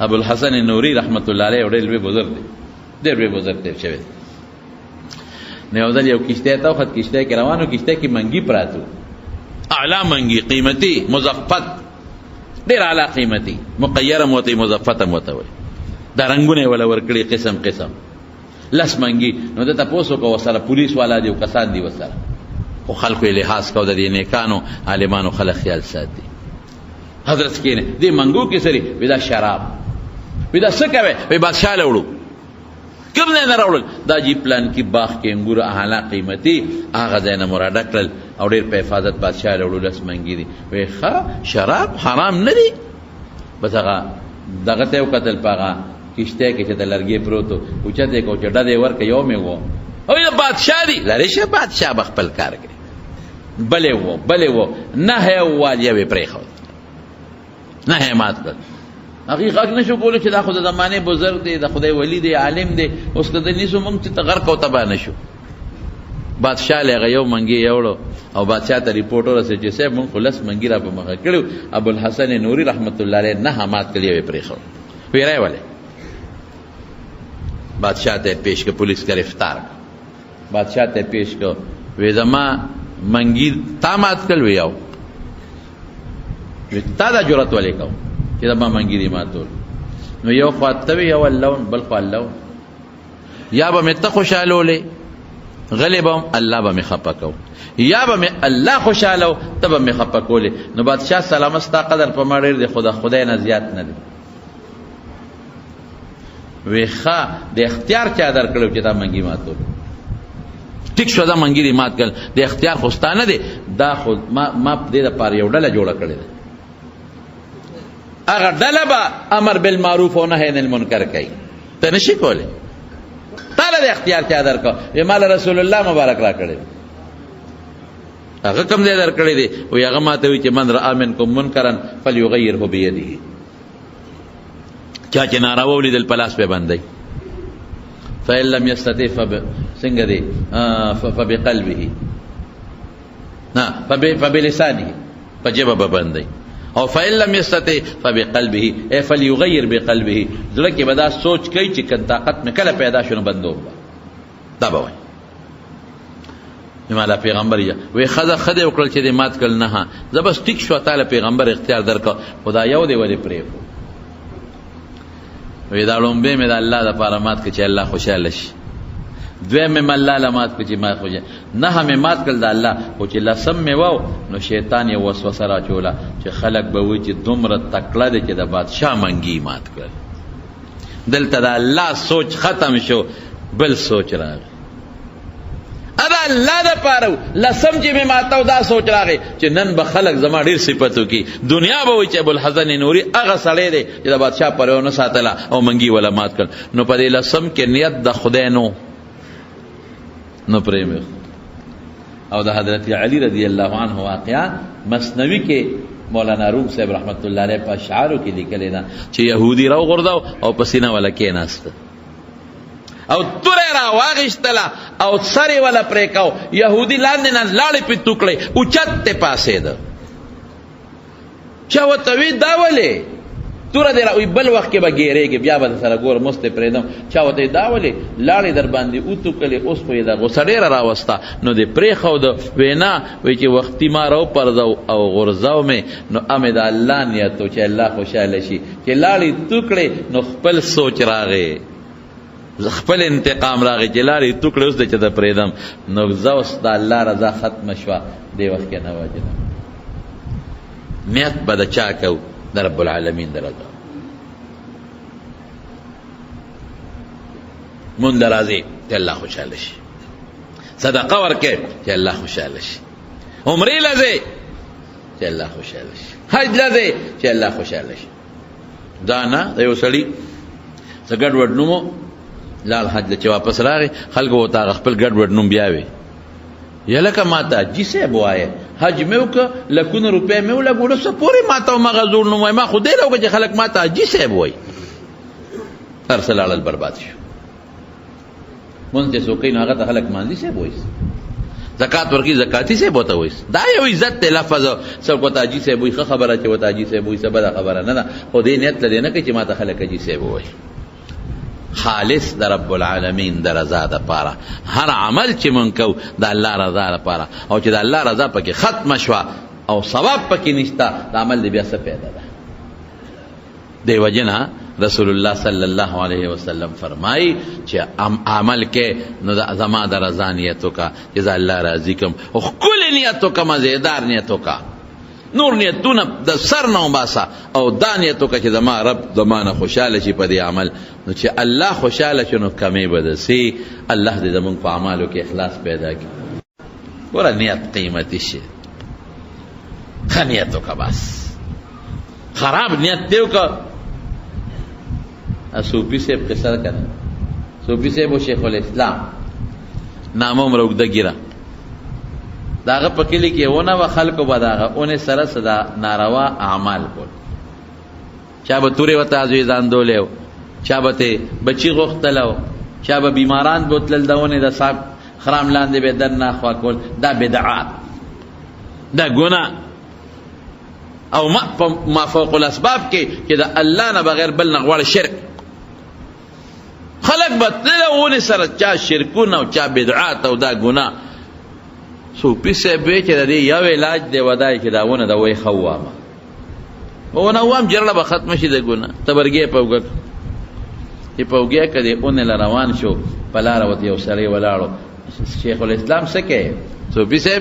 ابو الحسن نوری رحمت الله علیه ډېر لوی بزرګ دی، ډېر لوی بزرګ دی شوی. نو یو ځل یو کشته ته وخت کشته کې روانو، کشته کې منګي پراتو، اعلی منګي، قیمتي، مزفت، ډېر اعلی قیمتي، مقیره موتی، مزفته موته وي، دا رنگونه ولا ورکړي قسم قسم، لس منګي. نو د تاسو کو وسره پولیس والا دی او کسان دی وسره، خو خلکو لحاظ کو د دې نیکانو عالمانو خلک خیال ساتي. حضرت کینه دې منګو کې سری ودا شراب ودا څه کوي، وي بادشاہ له وړو کوم نه راوړل، دا جی پلان کې باغ کې انګور اعلی قیمتي، هغه ځای نه مراده کړل او ډېر په حفاظت بادشاہ له وړو لس منګي دي. وی ښه شراب حرام نه دي، بس هغه دغه ته وکتل پاغه کشته کې چې د لرګي پروتو اوچته کو چې ډډه ورکه یو مې وو او دا بادشاہ دی لری شه، بادشاہ بخپل کار کوي، بلې وو نه هي واجب وی پرې خو نه هي مات کړ. حقیقت نشو کولو چې دا خو د زمانه بزرګ دی، د خدای ولی دی، عالم دی، اوس کده نیسو مونږ چې غرق او تبا نشو. بادشاہ له یو منګي یوړو او بادشاہ ته ریپورټ ورسې چې سه مونږ خلاص منګي را په مخه کړو. ابو الحسن نوری رحمت الله علیه نه مات کړی وی پرې خو ویرای والے بادشاہ ته پیش کې پولیس گرفتار، بادشاہ ته پیش کو وی زما منګي تا مات کړل ویاو، تا دا جرأت ولې کو چې دا ما منګي دی ماتول. نو یو خاطب یو اللون بل خالو، یا به مت خوشاله ولې غلبم الله به مخپکو، یا به الله خوشاله تب مخپکولې. نو بادشاہ سلام استا قدر په مړ دی، خدای نه زیات نه دی. ویخه د اختیار چا در کړو چې دا منګي ماتول، ټیک شو دا منګي دی مات کړ، د اختیار خوستانه دی، دا خود ما دې د پاره یو ډله جوړه کړې ده، هغه ډله به امر بالمعروف او نهی عن المنکر کوي، ته نشي کولی. تعالی د اختیار چا در کو، مال رسول الله مبارک را کړی، هغه کوم دې در کړی دی، او هغه ماته وی چې من رأى منکم منکرا فليغيره بيده، چا چې ناروا ولیدل پلاس په باندې، فإن لم يستطع څنګه دی فبقلبه، نه فبلسانه، په جبه به باندې، او فإن لم يستطع فبقلبه، اي فليغير بقلبه، زړه کې به دا سوچ کوي چې کله طاقت مې کله پیدا شونه بندو دا به وای. مالا پیغمبر یا وی خدا وکړل چې دې مات کړل، نه زبس ټیک شو، تعالی پیغمبر اختیار درکو، خدا یو دی ولې پرې وی دا لومبه مې د الله د پاره مات کړ چې الله خوشاله شي، دویم مې الله له مات کړ چې ما خوشاله، نه مې مات کړل د الله خو چې لسم مې وو. نو شیطان یې وسوسه راچوله چې خلک به وایي چې دومره تکړه دی چې د بادشاه منګي مات کړل. دلته د الله سوچ ختم شو، بل سوچ راغی، ادا الله د پاره لسم چې مې ماتاو دا سوچ راغی چې نن به خلک زما ډېر صفتو کی، دنیا به وایي چې ابو الحسن نوري هغه سړی دی چې د بادشاه پرې ونه ساتله او منګي ولا مات کړ. نو په دې لسم کې نیت د خدای نو پرې مې او د حضرت علی رضی الله عنه واقعا مثنوی کې مولانا روم صاحب رحمت الله علیه په اشعارو کې لیکلی ده چې یهودي راو غورځاو او پسینه ولا کېناسته او توره را واغشتله او سری ولا پریکاو، یهودی لاندې نه لاړې پې توکړې اوچت ته پاسېده، چا ورته وی دا ولې توره دې را بل وخت کې به ګیرېږي، بیا به سره ګور مستې پرېږدم، چا ورته دا ولې لاړې در باندې وتوکلې، اوس خو یې دا غوسه ډېره راوسته، نو دې پرېښوده. وی نه، وی چې وختي ما راوپرځو او غورځاو مې، نو امې د الله نیت و چې الله خوشحاله شي، چې لاړې توکړې نو خپل سوچ راغی، خپل انتقام راغی چې لارې توکړې اوس د چې د پرېږدم، نو زه اوس د الله رضا ختمه شوه، دې وخت کې نه وجدم. نیت به د چا کوو؟ د رب العالمین د رضا. مونږ راځي چې الله خوشحاله شي، صدقه ورکړې چې الله خوشحاله شي، عمرې لځې چې الله خوشحاله شي، حج لځې چې الله خوشحاله شي. دا نه د یو سړي څه ګډوډ نوم لال حج چې واپس راغی، خلکو ورته خپل ګډوډ نوم بیا وی، یا لکه ماته حاجي صاحب وایه حج مې وکړه لکونه روپۍ مې ولګوله، څه پورې ماته هماغه زوړ نوم وایي، ما خو دې راوکړه چې خلک ماته حاجي صاحب وایي. هر څه لاړل برباد شو. مونځ چې څوک کوي نو هغه ته خلک مانځي صاحب وایي، زکات ورکی زکاتی سے بوته وای دا یو عزت ته لفظ سو کو تاجی سے وای خبره چې وتاجی سے وای سبا خبره نه نه خو دې نیت لري نه چې ما ته خلک جی سے وای خالص در رب العالمین در رضا ده پاره هر عمل چې مونږ کو د الله رضا ده پاره او چې د الله رضا پکې ختم شوا او ثواب پکې نشتا د عمل دې بیا څه پیدا ده دی وجنا رسول الله صلی الله علیه وسلم فرمای چې عمل کې نو زما د رضا نیتو کا چې الله راضی کوم او کل نیتو کا مزیدار نیتو کا نور نیتونه د سر نه باسا او دا نیتو کا چې زما رب زمانه خوشاله شي په دې عمل نو چې الله خوشاله شنو کمې بدسي الله دې زمونږ په اعمالو کې اخلاص پیدا کړي ورا نیت قیمتي شي نیتو کا بس خراب نیت دیو کا صوفی سے قصہ کرنا صوفی سے وہ شیخ الاسلام نامو مروگدہ گرا داغه پکلی کې ونه و خلکو به داغه اونې سره صدا ناروا اعمال کول چا به تورې وته ازوی ځان دولیو چا به ته بچی غوښتلو چا به بیماران بوتلل دونه د صاحب خرام لاندې به در نه خوا کول دا بدعات دا ګناه او ما فوق الاسباب کې چې د الله نه بغیر بل نه غواړي شرک خلق بتلونه سره چا شرکونه او چا بدعات او دا ګناه صوفی سے به چې د یو علاج دی ودای چې داونه د وای خوامه ونه وام جرله به ختم شي د ګناه تبرګې پوګه چې پوګه کدي اون روان شو پلار وته یو سړی ولاړو شیخ الاسلام سکه صوفی سے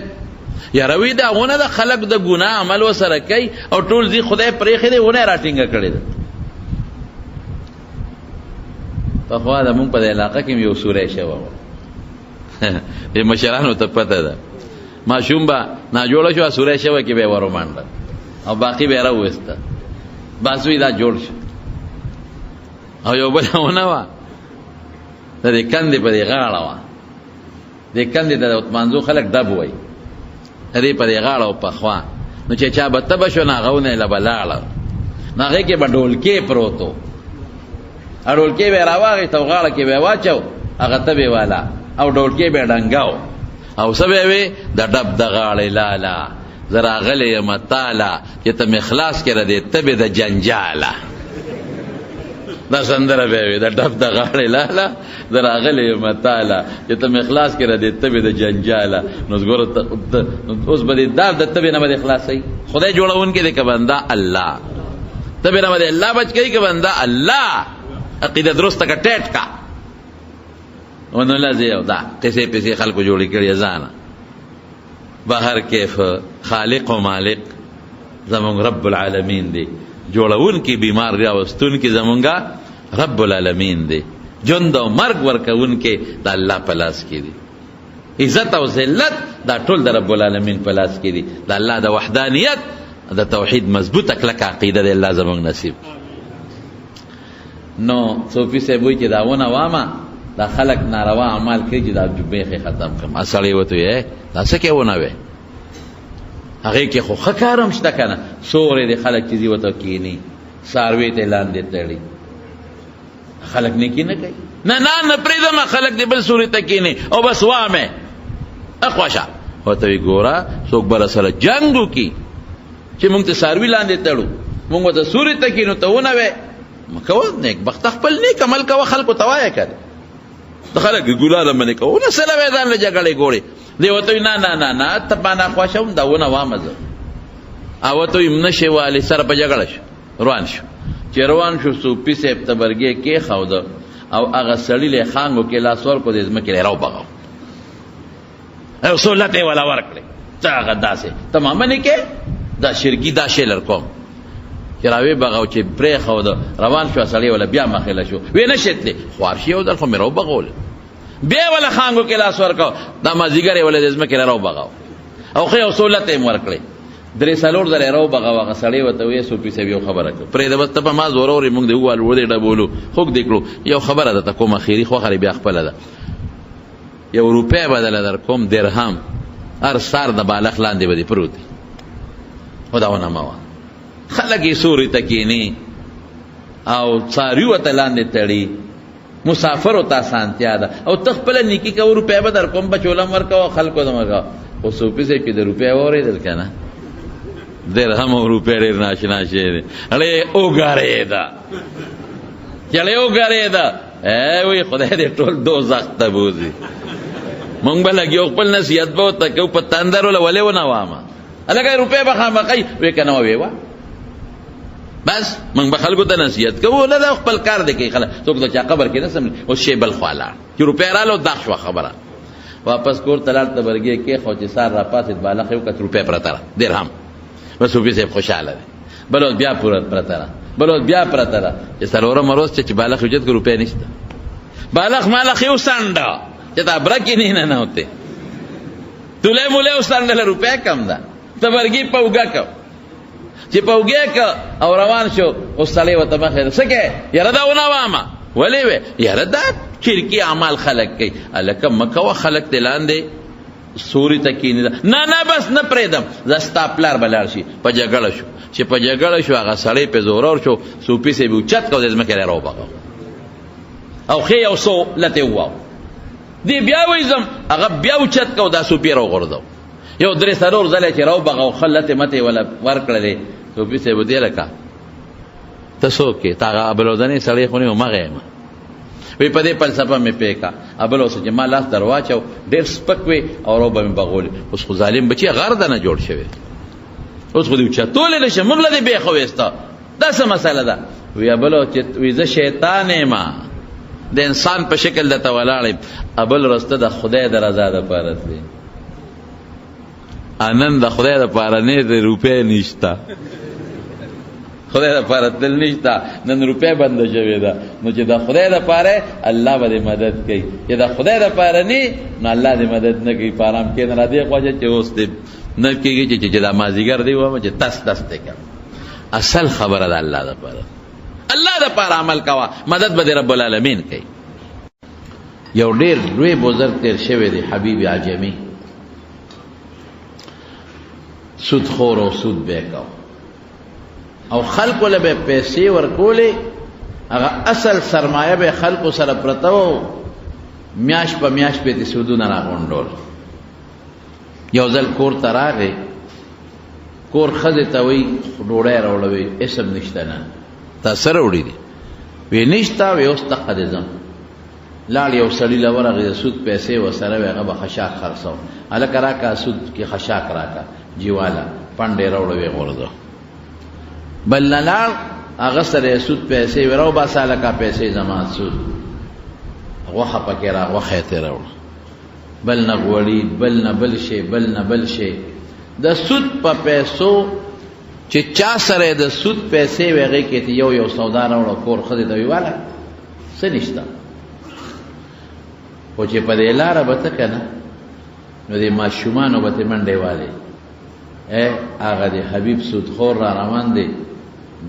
یا روی دا ونه د خلق د ګناه عمل وسره کوي او ټول دي خدای پرې خې دی ونه راټینګه کړی ده په خوا د مونږ په علاقه کې یو سورې شوه به مشرانو ته پته ده ماشوم با نا جوړ شو سورې شوه کې به ورو مانډه او باقی به راوسته باسوی دا جوړ شو او یو بل ونه وا د دې کندې په دې غاړه وا دې کندې د عثمانزو خلک ډب وای هرې په دې غاړه او په خوا نو چې چا به تبه شو نه غونه لبلاړه نه هغې کې به ډولکې پروتو ډولکې به راواغې ته غاړه کې به واچو هغه تبې والا او ډولکې به ډنګاو او څه به وي د ډب د غاړې لالا زه راغلی یم تاله چې ته مې خلاص کړه دې تبې د جنجاله دا سندره به وي د ډب د غاړې لاله زه راغلی یم تاله چې ته مې خلاص کړه دې تبې د جنجاله نو ګوره اوس به دې دار د تبې نه به دې خلاصوي خدای جوړونکی دی که بنده الله تبې نه به دې الله بچ کوي که بنده الله عقیده درسته که ټیټ کا ونو لازی او دا قصې پسې خلکو جوړې کړي ځانه بهر کیف خالق و مالک زمونږ رب العالمین دی جوړونکي بیمار راوستونکي زمونږ رب العالمین دی ژوند او مرګ ورکوونکي د الله په لاس کې دی عزت او ذلت دا ټول د رب العالمین په لاس کې دي د الله د وحدانیت د توحید مضبوطه کلکه عقیده دی الله زمونږ نصیب نو صوفی صاحب وایي چې داونه وامه دا خلق ناروا اعمال کوي چې دا جبې ختم کړم اصلي وته یې دا څه کې ونه وي هغه کې خو خکارم شته کنه سورې د خلق چې دی وته کینی ساروي ته لاندې تړي خلق نه کینه کوي نه نه نه پریدم خلق دې بل سورې ته کینی او بس وامه اخواشه وته وی ګورا څوک بر سره جنگو کی چې مونږ ته ساروي لاندې تړو مونږ ته سورې ته کینو ته ونه وي مکو نیک بخت خپل نیک عمل کوه خلکو توایا کړي د خلک ګولاله منې کوو نه سره به ځان له جګړې ګورې دی ورته نه نه نه نه ته باندې خوښوم دا ونه وامه زه او ورته وایي نشې والې سره په جګړه شو روان شو چې روان شو صوفي صاحب ته برګې کېښوده او هغه سړي له خانګو کې لاس ورکړو د ځمکې له راوبغاو او سهولت یې والا ورکړې ته هغه داسې ته ما منې کې دا شرکي دا شی لر کوم چې راوی بغاو چې پرېښوده روان شو سړی ولا بیا مخېله شو وی نه شتلې خوار شي یو ځل خو مې راوبغول بیا ولا خانګو کې لاس ورکو دا مازدیګر یې ولا د ځمکې نه راوبغاو او خو یو سهولت یې ورکړې درې څلور ځله یې راوبغاو هغه سړی ورته ویې صوفي صاحب یو خبره کړه پرېږده بس ته به ما زوره ورې مونږ دې ووال ور دې ډبولو خوږ دې کړو یو خبره درته کوم اخري خوښه بیا خپله ده یو روپۍ بدله در کوم درهم هر سار د بالښت لاندې به دې پروت دی خو دا ونه مه وه خلک یې سوري ته کیني او څاروي ورته لاندې تړي مسافر او تاسانتیا ده او تخپل نیکی کو روپے به در کوم بچولم ورکو خلکو دمغه او صوفي سے کې د روپے اورېدل کنه درهم او روپے ډېر ناشنا شي اړې اوګاره ده چلے اوګاره ده وی خدای دې ټول دوزخ ته بوزي مونږ به لګیو خپل نصیحت به ورته کوو په تندر ولې ونه وامه هلکه روپۍ به خامخی وی که نه وویې وه بس مونږ به خلکو ته نصیحت کوو نه دا خپل کار دی کوي خلک څوک د چا قبر کې نه سملي اوس شی بل خوا لاړ چې روپۍ راله دا شوه خبره واپس کور ته لاړ تبرګې کېښود چې سار را پاڅېد بالښ یې وکړه روپۍ پرته ده درهم بس صوفي صاحب خوشحاله دی بل اوس بیا پرته ده بل اوس بیا پرته ده چې څلورم ورځ چې بالښ اوچت کړ روپۍ نشته بالښ مالښ یې وسنډه چې تا برکې نه نهوتې تولې مولې وسنډله روپۍ کم ده تبرګي پوګه کو چې پوګه کو او روان شو اوس سړی ورته مخې څه کې یاره دا ونه وامه ولې وې یاره دا چرکي اعمال خلک کوي هلکه مه کوه خلک دې لاندې سوري ته کښېنېده نه بس نه پرېږدم زه ستا پلار به لاړ شي په جګړه شو چې په جګړه شو هغه سړی پې زورور شو صوفي صاحب اوچت کو د ځمکې را وبغه او ښې یو څو لتې وواو دی بیا وایزم هغه بیا اوچت کو دا صوفي راوغورځو یو درې څلور ځله چې راوبغه او ښه لتې متې وله ورکړلې صوفي صاحب ودې لکه ته څوک یې تا هغه ابلودنې سړی خو نه یم هغه یم وی په دې فلسفه مې پیکا ابل اوس چې ما لاس در واچو ډېر سپک وی او رو به مې بغولې اوس خو ظالم بچی غرده نه جوړ شوی اوس خو دې اوچتولی نه شم موږ له دې بیخه ویسته دا څه مسله ده وی ابلو چې وی زه شیطان یم د انسان په شکل درته ولاړ یم ابل رسته د خدای د رضا دپاره تللی نن د خدای دپاره نه د روپۍ نشته خدای دپاره تل نشته نن روپۍ بنده شوې ده نو چې د خدای دپاره الله به دې مدد کوي چې د خدای دپاره نه نو الله دې مدد نه کوي په ارام کښېنه را دې خواجه چې اوس دې نه کېږي چې دا مازدیګر دی ووایم چې تس دې کوم اصل خبره د الله دپاره الله دپاره عمل کوه مدد به دې رب العالمین کوي یو ډېر لوی بزرګ تېر شوی دی حبیب عجمي سود خور او سود به کو او خلقو له به پیسې ورکولې هغه اصل سرمایه به خلقو سره پرته و میاش په میاش به دې سودونه راغونډول یو ځل کور ته راغی کور ښځې ته وایي ډوډۍ راوړوي اسم نشته نه تا څه راوړي دي وی نشته وی اوس دقه دې ځم لاړ یو سړي له ورغې د سود پیسې ورسره وې هغه به خشاک خرڅو هلکه راکړه سود کې خشاک راکړه جیواله پنډې راوړه ویې غورځو بل نه لاړ هغه سره سود پیسې وې راوباسه هلکه پیسې زما سود غوښه پکې را غوښه یې ترې راوړه بل نه غوړي بل نه بل شی بل نه بل شی د سود په پیسو چې چا سره د سود پیسې وې هغې کې یو سودا راوړه کور ښځې ته ویې واله څه نشته خو چې په دې لاره به ته که نه نو دې ماشومانو به تې منډې والې هغه د حبیب سودخور را روان دی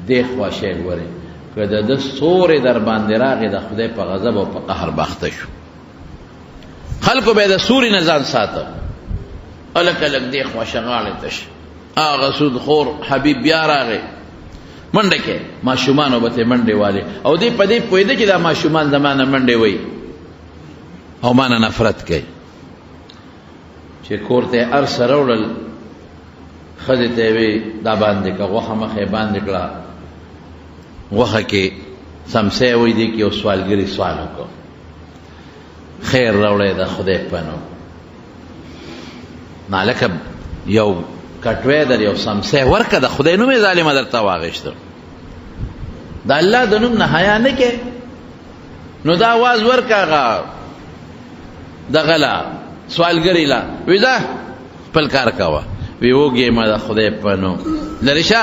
دې خوا شی ګورې که د ده سورې در باندې راغې د خدای په غضب او په قهر باخته شو خلکو به یې د سوري نه ځان ساته هلکه لږ دې خوا شغاړې ته شه هغه سودخور حبیب بیا راغې منډه کې ماشومانو به تې منډې والې او دې په دې پوهېده چې دا ماشومان زما نه منډې وایي او ما نه نفرت کوي چې کور ته یې هر څه راوړل ښځې ته یې وی دا باندې که غوښه مخې یې باندې کړه غوښه کې سمسی وایي دې کې یو سوالګري سوال وکړو خیر راوړی د خدای په نوم نو هلکه یو کټوی در یو سمسی ورکه د خدای نوم یې ظالمه درته واغېشته د الله د نوم نه حیا نه کې نو دا آواز ورکه هغه دغه لا سوالګري لا وی ځه خپل کار کوه وی وږې ما د خدای په نوم لرې شه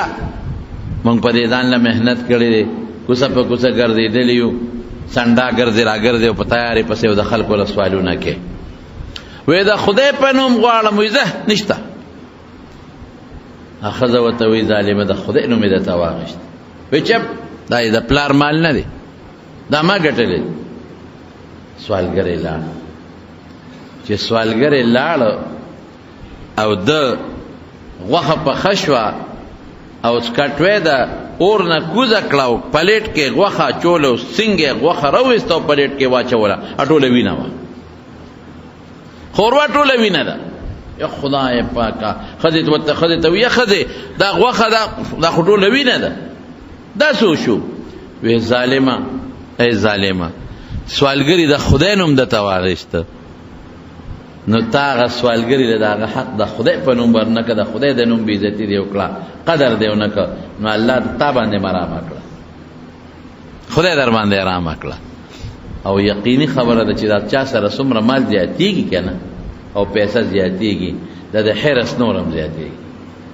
موږ په دې ځان له محنت کړې دی کوڅه په کوڅه ګرځېدلي یو سنډا ګرځې را ګرځې او په تیارې پسې د خلکو له سوالونه کې وی د خدای په نوم غواړم وی ځه نشته ښځه ورته وی ظالمه د خدای نوم یې درته واخېست وی چپ دا یې د پلار مال نه دی دا ما ګټلی سوالګری لاړ چې سوالګری لاړ او د غوښه پخه شوه او کټوی ده اور نه کوزه کړه پلیټ کې غوښه چولو څنګه غوښه راوېسته او پلیټ کې واچوله ټوله وینه وه خوروا ټوله وینه ده یا خدای پاکه ښځې ته ویه ښځې دا غوښه دا خو ټوله وینه ده دا څه شو وی ظالمه ای ظالمه سوالګري د خدای نوم درته واخیسته نو تا هغه سوالګري له د هغه حق د خدای په نوم ورنه کړه د خدای د نوم بېعزتي دې وکړه قدر دې ونه کړه نو الله تا باندې مرامه کړه خدای در باندې ارامه کړه او یقیني خبره ده چې دا چا سره څومره مال زیاتېږي که نه او پیسه زیاتېږي دا د حرص نور هم زیاتېږي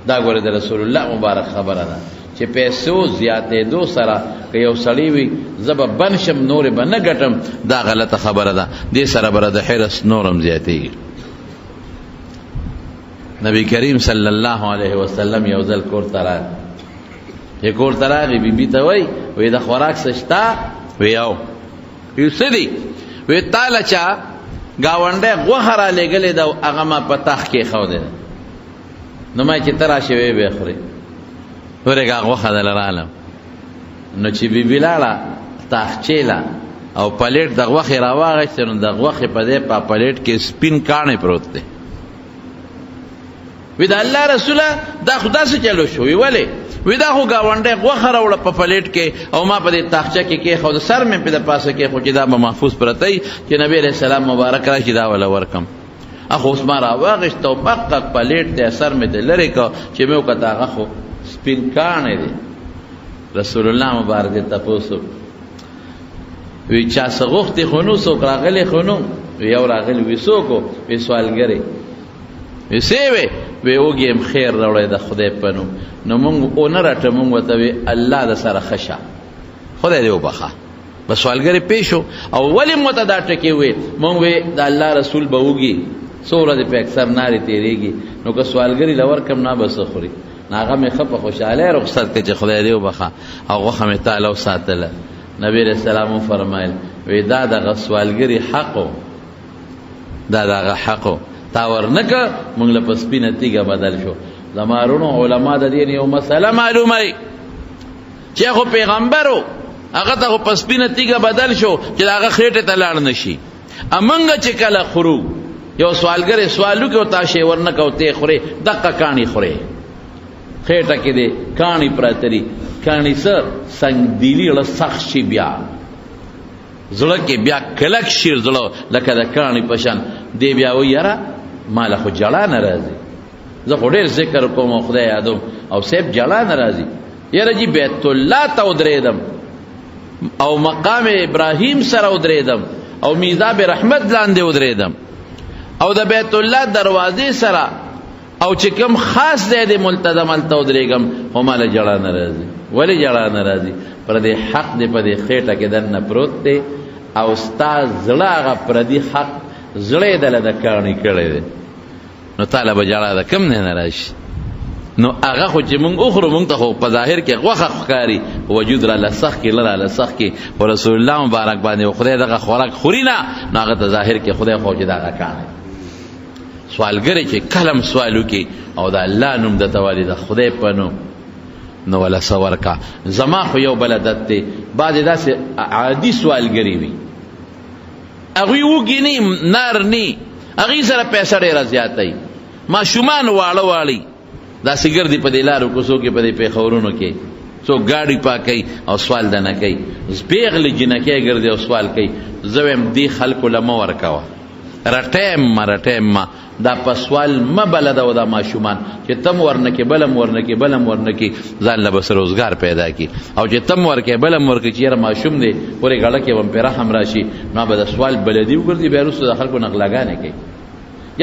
دا ګوره د رسول الله مبارک خبره ده چې پیسو زیاتېدو سره که یو سړی وي زه به بند شم نورې به نه ګټم دا غلطه خبره ده دې سره به د حرص نور هم زیاتېږي نبی کریم صلی الله علیه وسلم یو ځل کور ته راغی چې کور ته راغی بیبي ته وایي د خوراک څه شته وی یو څه دي وی تاله چا ګاونډی غوښه را لېږلې ده هغه ما په تخ کې ایښودې ده نو ما چې ته راشې ویې به یې خورې ورېږه غوښه دله رالم نو چې بیبي لاړه تاخچې له او پلیټ د غوښې را واخیسته نو د غوښې په دې په پلیټ کې سپین کاڼی پروت دی وی د الله رسوله دا خو داسې چلو شو وی ولې وی دا خو ګاونډی غوښه راوړه په پلیټ کې او ما په دې تاخچه کې کېښود سر مې پې د پاسه کېښود چې دا به محفوظ پرته وي چې نبي علیه السلام مبارک راشي دا وله ورکم اخو اوس ما را واخیسته او پقه پلیټ دی سر مې ته لرې کړه چې مې وکړه هغه خو سپین کاڼی دی رسول الله مبارک دې تپوس وی چا څه غوښتې خو نو څوک راغلی خو نو یو راغلی وی څوک وی سوالګرې وی څه وی وګیم خیر راوړی د خدای په نوم نو مونږ ونه راټه مونږ ورته وی الله د سره ښه شه خدای دې وبخه بس سوالګرې پیښ شو او ولې مو ته دا ټکې وی مونږ وی د الله رسول به وږي څو ورځې په اکثر نارې تېرېږي نو که سوالګري له ورکم نه به څه خوري نو هغه مې ښه په خوشحالۍ رخصت کړه چې خدای دې وبخه او غوښه مې تاله وساتله نبي علیه السلام وفرمایل وی دا دغه سوالګري حق و دا دغه حق و تا ورنکه مونږ له په سپینه تیږه بدل شو زما وروڼو علما د دې یو مسله معلوموي چې خو پیغمبر و هغه ته خو په سپینه تیږه بدل شو چې د هغه خېټې ته لاړ نه شي امونږ چې کله خورو یو سوالګرې سوال وکړي او تا شی ورنکه او ته یې خورې دقه کاڼي خورې خېټه کې دی کاڼي پراته دي کاڼي څه سنګدیلي زړه سخت شي بیا زړه کې بیا کلک شي زړه لکه د کاڼي په شان دی بیا وایي یاره ما له خو جړا نه راځي زه خو ډېر ذکر کوم او خدای یادوم او صاحب جړا نه راځي یاره جي بیت الله ته ودرېدم او مقام ابراهیم سره ودرېدم او میزاب رحمت لاندې ودرېدم او د بیت الله دروازې سره او چې کوم خاص دی د ملتزم هلته ودرېږم خو ما له جړا نه راځي ولې جړا نه راځي پر دې حق دی په دې خېټه کې دننه پروت دی او ستا زړه هغه پردي حق زړه یې دله د کاڼي کړی دی نو تاله به جړا ده کوم نه راشي نو هغه خو چې مونږ وخورو مونږ ته خو په ظاهر کې غوښه ښکاري وجود راله سخت کې راله سخت کې خو رسول الله مبارک باندې خدای دغه خوراک خوري نه نو هغه ته ظاهر کې خدای خو چې دغه کاڼی سوالګری چې کلم سوال وکړي او د الله نوم درته والي د خدای په نوم نو وله څه ورکه زما خو یو بل عادت دی بعضې داسې عادي سوالګري وي هغوی وږي نه نر ني هغوی سره پیسه ډېره زیاته ماشومان واړه واړی داسې ګرځي په دې لارو کوڅو کې په دې پیښورونو کې څوک ګاډي پاکوي او سوال دنه کوي پیغلې جنکۍ ګرځي او سوال کوي زه وایم دې خلکو له مه ورکوه رټیم دا په سوال مه بلده و دا ماشومان چې تم ورنکې بلم ورنکې بلم ورنکې ځان له بس روزګار پیدا کړي او چې تم ورکې بلم ورکې چې یاره ماشوم دی پورې غړه کې به م پې رحم راشي نو به د سوال بلدي وګرځي بیا وروسته د خلکو نغلاګانې کوي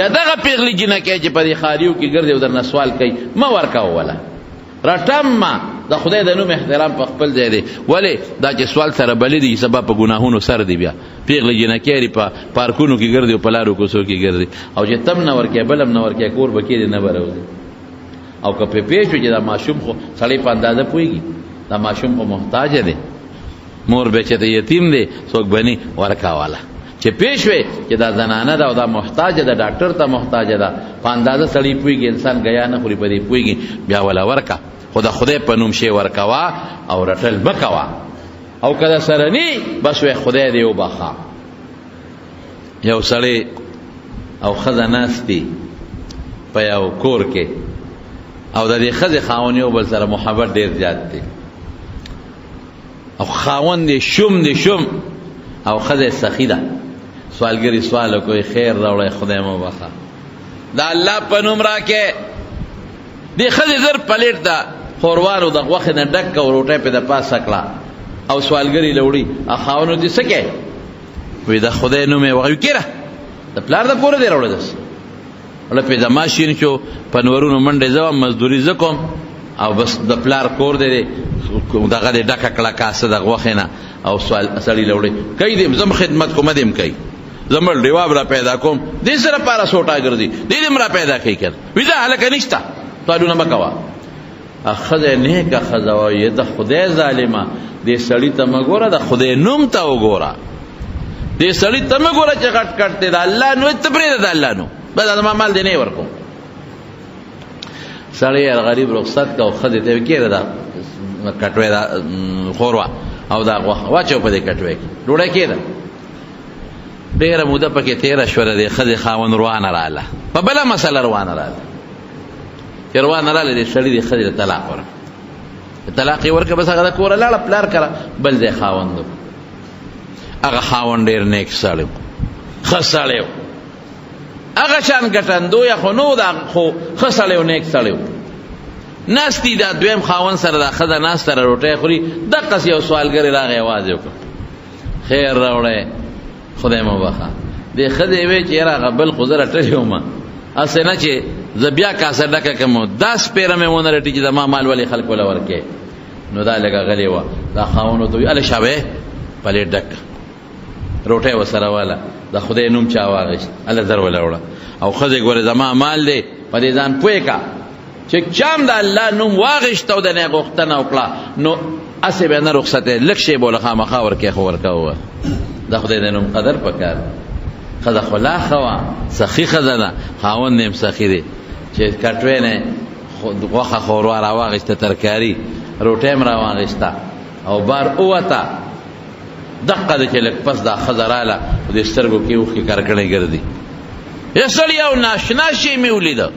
یا دغه پیغلې جنکۍ چې په دې ښاریو کې ګرځي او درنه سوال کوي مه ورکوه وله رټم د خدای د نوم احترام په خپل ځای دی ولې دا چې سوال سره بلې دي سبا په ګناهونو سر دی بیا پیغلې جنکۍ په پارکونو کې ګرځي او په لارو کوڅو کې ګرځي او چې تم نه ورکې بلم نه ورکې کور به کېدې نه به راوځي او که پې پېښ شو چې دا ماشوم خو سړی په اندازه پوهېږي دا ماشوم خو محتاجه دی مور به چې د یتیم دی څوک به نه ورکاواله چې پېښ وی چې دا زنانه ده او دا محتاجه ده ډاکټر ته محتاجه ده په اندازه سړی پوهېږي انسان ګیا نه خوري په دې پوهېږي بیا وله ورکه خدا خدای په نوم شی ورکوا او رټل بکوا او کله سره نی بس وې خدای دې وبخا. یو سړی او ښځه ناستي په یو کور کې او د دې ښځې خاوند یو بل سره محبت ډېر زیات دی او خاوند دې شوم او ښځه سخي ده. سوالګری سوال کوي خیر راوړی خدای مو بخا دا الله په نوم راکې. دې ښځې زر پلیټ ده خوروانو د غوښې نه ډک او روټۍ پې د پاسه کړه او سوالګري لوړي خاوند دې څه کوې وی د خدای نوم یې وغوي کېره د پلار د پوره دی راوړی داسې وله پې د ماشین شو په نورونو منډې زه وم مزدوري زه کوم او بس د پلار کور دی دغه دې ډکه کړه کاسه د غوښې نه او سړي لوړی کوي دې زم خدمت کوم دې کوي زمړ ډیواب را پیدا کوم دې سره پاره سوټا ګرځي دې دې را پیدا کوي کړ وی دا هلکه نشته سوالونه مه کوه. ښځه نیکه ښځه وایي د خدای ظالمه دې سړي ته مه ګوره د خدای نوم ته وګوره دې سړي ته مه ګوره چې غټ کټ دی د الله نو ته پرېږده د الله نو بس زما مال دې نه ورکوم. سړی غریب رخصت که او ښځې ته وي کېږده دا کټوی دا خوروا او دا غوښه واچو په دې کټوی کې ډوډۍ کېده. ډېره موده پکې تېره شوله دې ښځې خاوند روانه راغله په بله مسله روانه راغله چې روانه راغله دې سړي دې ښځې ته طلاق ورکړه طلاق یې ورکړه بس هغه د کوره لاړه پلار کره بل ځای خاوند و. هغه خاوند ډېر نیک سړی و ښه سړی و هغه شان ګټندویه خو نو دا خو ښه سړی و نیک سړی و. ناستی دا دویم خاوند سره دا ښځه ناسته سره روټۍ خوري دقسې یو سوالګرې راغی اواز یې وکړ خیر راوړی خدای مو بخا. دې ښځې وی چې یاره هغه بل خو زه رټلی ومه هسې نه چې زه بیا کاسه ډکه کړم دا سپېره مې ونه رټي چې زما مال ولې خلکو له ورکې نو دا لږه غلې وه. دا خاوند ورته وي هله شابه پلیټ ډک روټۍ ورسره واله د خدای نوم چا واخېست هله زر وله وړه او ښځې ګورې زما مال دی په دې ځان پوه که چې چام د الله نوم واخېست او د نه غوښتنه وکړه نو هسې به نه رخصتې لږ شی به له خامخا ورکې خو ورکوه. د خدای د نوم قدر پکار. ښځه خو لا ښه وه سخي ښځه ده خاوند یې هم سخي دی چې کټوی نه غوښه خوروا را واخېسته ترکاري روټۍ هم را واخېسته او بار ووته دقه ده چې لږ پس دا ښځه راله په دې سترګو کې اوښکې کرکړې ګرځي. یا سړي یو ناشنا شی مې ولیده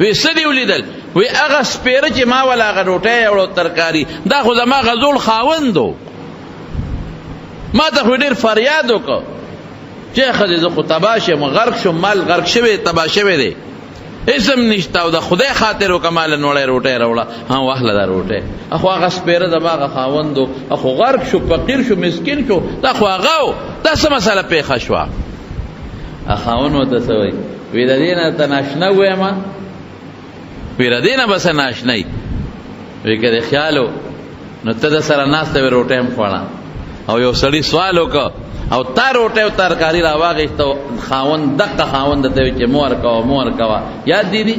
وی څه دې ولیدل وی هغه سپېره چې ما وله هغه روټۍ یوړو ترکاري دا خو زما غزول خاوند و ما ته خو ډېر فریاد وکړ چې ښځې زه خو تباه شم غرق شم مال غرق شوی تباه شوی دی اسم نشته او د خدای خاطر وکړه ماله نوړی روټۍ راوړه ها واخله دا روټۍ اخو هغه سپېره زما هغه خاوند و اخو غرق شو فقیر شو مسکین شو دا خو هغه و دا څه مسله پېښه شوه. خاوند ورته څه وایي وی د دې نه ته ناشنا ویمه وی د دې نه به څه ناشنی وی که دې خیال و نو ته د سره ناسته وې روټۍ هم خوړه او یو سړي سوال وکړه او تا روټۍ او ترکاري را واخېسته خاوند دقه خاوند ته وی چې مو ورکوه مو ورکوه یاد دي دي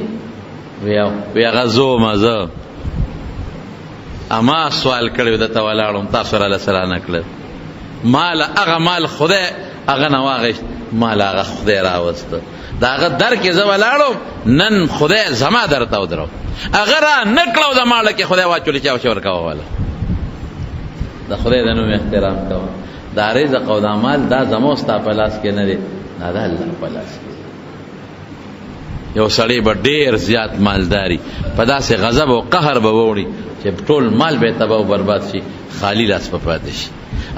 وی هغه زومه زه اما سوال کړی و درته ولاړم تاسو راله سره نه کړل مال هغه مال خدای هغه نه واخېست مال هغه خدای راوسته د هغه در کې زه ولاړم نن خدای زما درته ودرو هغه را نه کړه د ماله کې خدای واچولې چې اوشې ورکوه واله. د خدای د نوم احترام کوه دا رزق او دا مال دا زما ستا په لاس کې نه دی دا د الله په لاس کې. یو سړی به ډېر زیات مالداري په داسې غضب او قهر به ووړي چې ټول مال به تباه او برباد شي خالی لاس به پاتې شي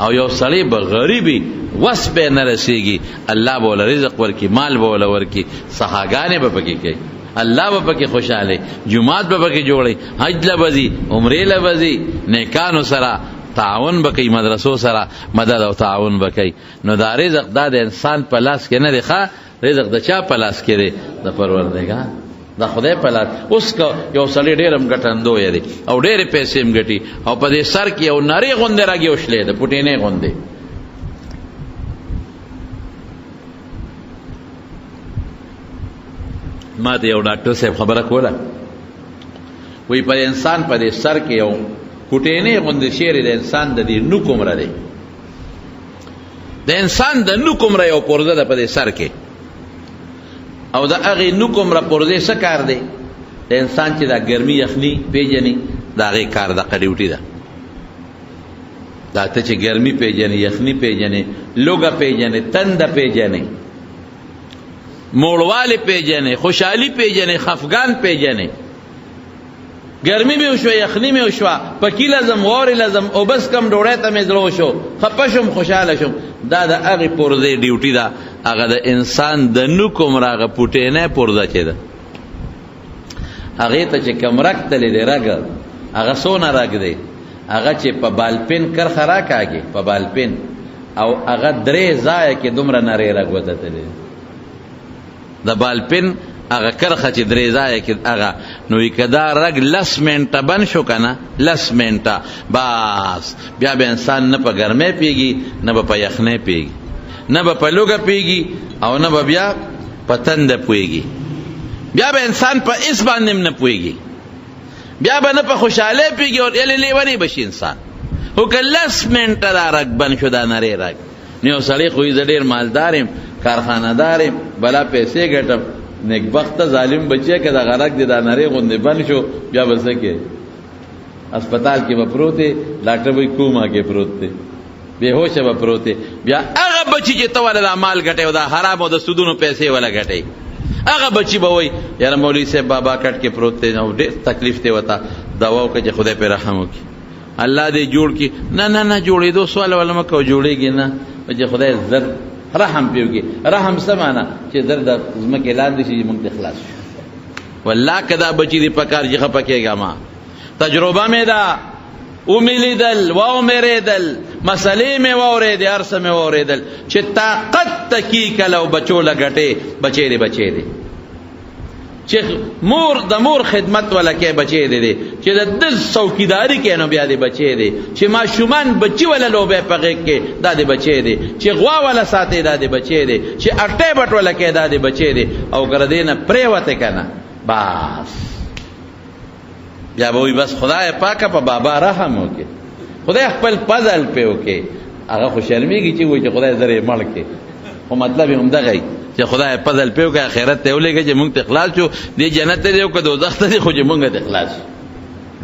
او یو سړی به غریبي وس به نه رسېږي الله به وله رزق ورکي مال به وله ورکي سخاګانې به پکې کوي الله به پکې خوشحاله جومات به پکې جوړي حج له به ځي عمرې له به ځي نیکانو سره تعاون بکی مدرسو سره مدد او تعاون بکی. نو دا رزق دا د انسان په لاس کې نه دی ښه رزق د چا په لاس کې دی د پروردګار د خدای په لاس. اوس که یو سړی ډېر هم ګټندوی دی او ډېرې پیسې هم ګټي او په دې سر کې یو نرۍ غوندې راګي وشلې ده پوټینۍ غوندې ما ته یو ډاکټر صاحب خبره کوله وی په انسان په دې سر کې یو کوټینې غوندې شی د انسان د دې نوک عمره دی د انسان د نوک عمره یو پرزه ده په دې سر کې او د هغې نوک عمره پرزې څه کار دی د انسان چې دا ګرمي یخني پیژني د هغې کار دغه ډیوټي ده. دا ته چې ګرمي پیژنې، یخني پیژنې، لوږه پیژنې، تنده پیژنې، موړوالی پیژنې، خوشحالي پیژنې، خفګان پیژنې. ګرمي مې وشوه، یخني مې وشوه، پکي لازم، واورې لازم، او بس کم ډوړی ته مې زړه وشو، خفه شم، خوشحاله شم. دا د هغې پرزې ډیوټي ده. هغه د انسان د نوک عمر هغه پوټینی پرزه چې ده، هغې ته چې کم رګ تللی دی، رګ هغه څونه رګ دی، هغه چې په بالپین کرخه راکاږي، په بالپین، او هغه 3 ځایه کې دومره نری رګ وتلی د بالپین هغه کرخه چې 3 ځایه کې هغه، نو که دا رګ 10 منټه بند شو که نه، 10 منټه بس بیا به انسان نه په ګرمۍ پیږي، نه به په یخنۍ پیږي، نه به په لوږه پیږي، او نه به بیا په تنده پوهېږي. بیا به انسان په هېڅ باندې هم نه پوهېږي، بیا به نه په خوشحالۍ پیږي، او یعنې لیونی به شي انسان. خو که 10 منټه دا رګ بند شو، دا نری رګ، نو یو سړی خو زه ډېر مالدار یم، کارخانهدار یم، بلا پیسې ګټم، نیکبخته ظالم بچی که دغه رګ دی دا نری غوندې بند شو، بیا به څه کوې؟ اسپتال کې به پروت دی، ډاکټر به کوما کې پروت دی، بېهوشه به پروت دی. بیا هغه بچي چې ته ولې دا مال ګټې او دا حرام او د سودونو پیسې وله ګټې، هغه بچی به وایي یاره مولوي صاحب بابا کټ کې پروت دی، او ډېر تکلیف دی ورته، دوا وکړه چې خدای پرې رحم وکړي، الله دې جوړ کړي. نه جوړېدو سوال ولا مه کوه، جوړېږي نه، چې خدای زر رحم پرې وکړي. رحم څه معنا؟ چې زر د ځمکې لاندې شي، موږ ته خلاص شو. والله که دا بچي دې په کار چې خفه کېږه ما، تجربه مې ده، ومې لیدل، واومېرېدل، مسلې مې واورېدې، هر څه مې واورېدل، چې طاقت ته کي کله او بچو له ګټې، بچی دی چې مور د مور خدمت ولا کې بچی دی، چې د ده څوکیداري کې نو بیا دی بچی دی، چې ماشومان بچي ولا لوبې په غېږ کې دا دی بچی دی، چې غوا ولا ساتي دا دی بچی دی، چې اټۍ بټ ولا کې دا دی بچی دی. او که د دې نه پرېوتې که نه، بس بیا به وایي بس خدای پاکه په بابا رحم وکړي، خدای خپل فضل پې وکړي. هغه خو شرمېږي چې وایي چې خدای زر یې مړ کړي، خو مطلب یې همدغه وي چې خدای فضل پې وکړي، آخرت ته یې ولېږه چې مونږ ته خلاص شو، دې جنت ته دی او که دوزخ ته دی، خو چې مونږ ته خلاص شو.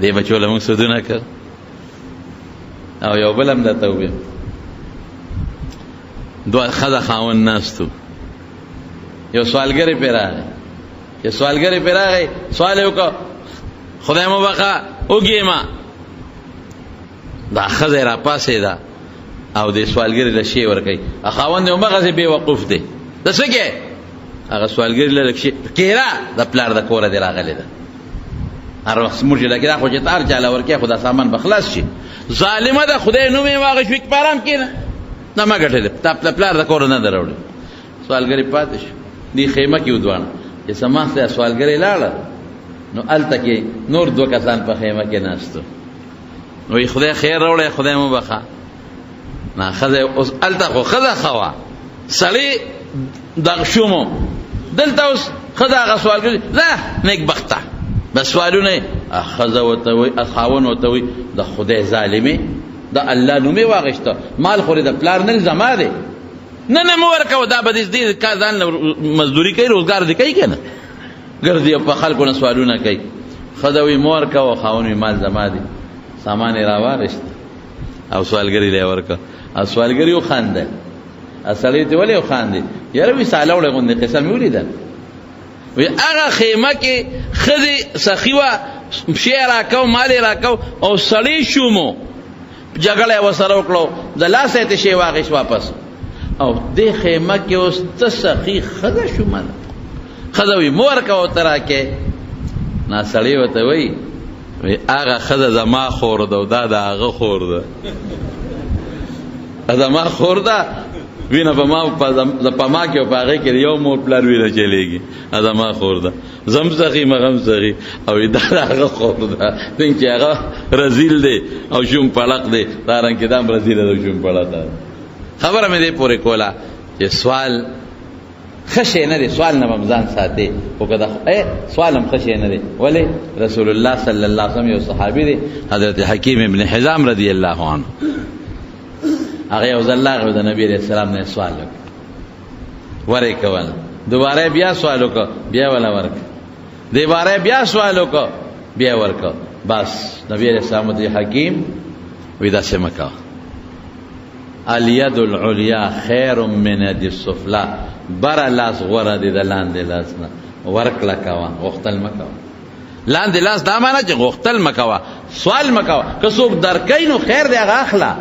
دې بچو له مونږ سودونه کړ. او یو بل هم درته وویم، دوه ښځه خاوند ناستو، یو سوالګری پرې راغی، سوال یې وکړ خدای مو بخښه وږې ما. دا ښځه یې راپاڅېده او دې سوالګري له شی ورکوي، خاوند یې همغسې بې وقوف دی، د څه کې هغه سوالګري له لږ شي کیره د پلار د کوره دې راغلې ده، هر وخت زموږ چې لکې دا خو چې ته هر چا له ورکوې، خو دا سامان به خلاص شي. ظالمه ده، خدای نوم یې واغېشوي په ارام کښېنه، دا ما ګټلې، تا د پلار د کوره نه ده راوړې. سوالګري پاتې شو، دې خیمه کې ودواڼه چې سماخ ته سوالګري لاړه، نو هلته کې نور 2 کسان په خیمه کې ناستو، وایي خدای خیر راوړی، خدای مو بخښه. نه ښځه اوس هلته خو ښځه ښه وه، سړی دغه شومو، دلته اوس ښځه هغه سوالګري ځه نیکبخته، بس سوالونه یې ښځه ورته وایي، خاوند ورته وایي د خدای ظالمې، د الله نوم یې واخېسته، مال خورې د پلار نن زما دی، نه مه ورکوه، دا به دې ځان مزدوري کوي، روزګار دې کوي که نه، ګرځي په خلکو نه سوالونه کوي. ښځه وایي مه ورکوه، خاوند وایي مال زما دی، سامان یې راواخېست او سوالګري له یې ورکړه، او سوالګري وخندل. سړی ته ولې وخاندې؟ یاره وایي ساله وړې غوندې قصه مې ولیده، وایي هغه خیمه کې ښځې سخي وه، پښې یې راکو، مال یې راکو، او سړی شومو، جګړه یې ورسره وکړو، د لاسه یې شی واخېست واپس، او دې خیمه کې اوس ته سخي ښځه شومه ده. ښځه وایي مه ورکوه ورته راکې. نه سړی ورته وایي هغه ښځه زما خور ده او دا د هغه خور ده، زما خور ده، وینه په ما کې او په هغې کې یو مور پلار وینه چلېږي، زما خور ده، زم سخي مغم سخي، او دا د هغه خور ده، څنګه چې هغه رزیل دی او شوم پړق دی، دارنګې دا هم رزیله ده او شوم پړقه ده. خبره مې دې پورې کوله چې سوال ښه شی نه دی، سوال نه به ځان ساتي، خو که سوال هم ښه شی نه دی. ولې؟ رسول الله صلی الله علیه وسلم یو صحابي دی، حضرت حکیم ابن حزام رضی الله عنه، هغه یو ځل راغی د نبي علیه السلام نه سوال وکړ، ورې کول، دوباره بیا سوال وکړ، بیا ولا ورکړ، دې باره بیا سوال وکړه بیا ورکړه بس نبی علیہ السلام ته حکیم وی داسې مه کوه الید العلیا خیر من ید السفلا بره لاس غوره دی د لاندې لاس نه ورکړه کوه غوښتل مه کوه لاندې لاس دا معنی چې غوښتل مه کوه سوال مه کوه که څوک درکوي نو خیر دی هغه اخله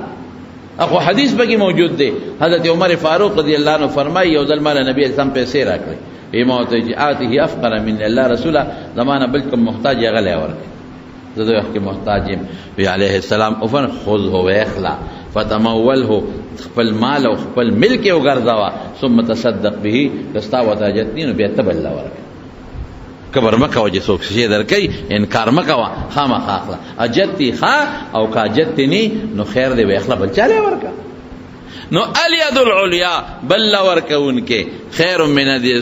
اخو حدیث پکې موجود دی حضرت عمر فاروق رضی اللہ عنہ فرمایي یو ځل مال نبی اسلام پیسې راکړي ایما ته چې آته افقر من الله رسوله زمانه بلکم محتاج هغه له ورکړي زه د وخت محتاج یم وی علیه السلام اوفن خذه واخلا فتموله خپل مال او خپل ملک وګرځوا ثم تصدق به کستا وتاجتنی نو بیا تبل الله ورکړي کبر مکو چې څوک شي درکې انکار مکو خامخ اخلا اجتی خا او کا جتنی نو خیر دی واخلا بل چاله ورکا نو الید العلیا بل ورکون کې خیر من ذی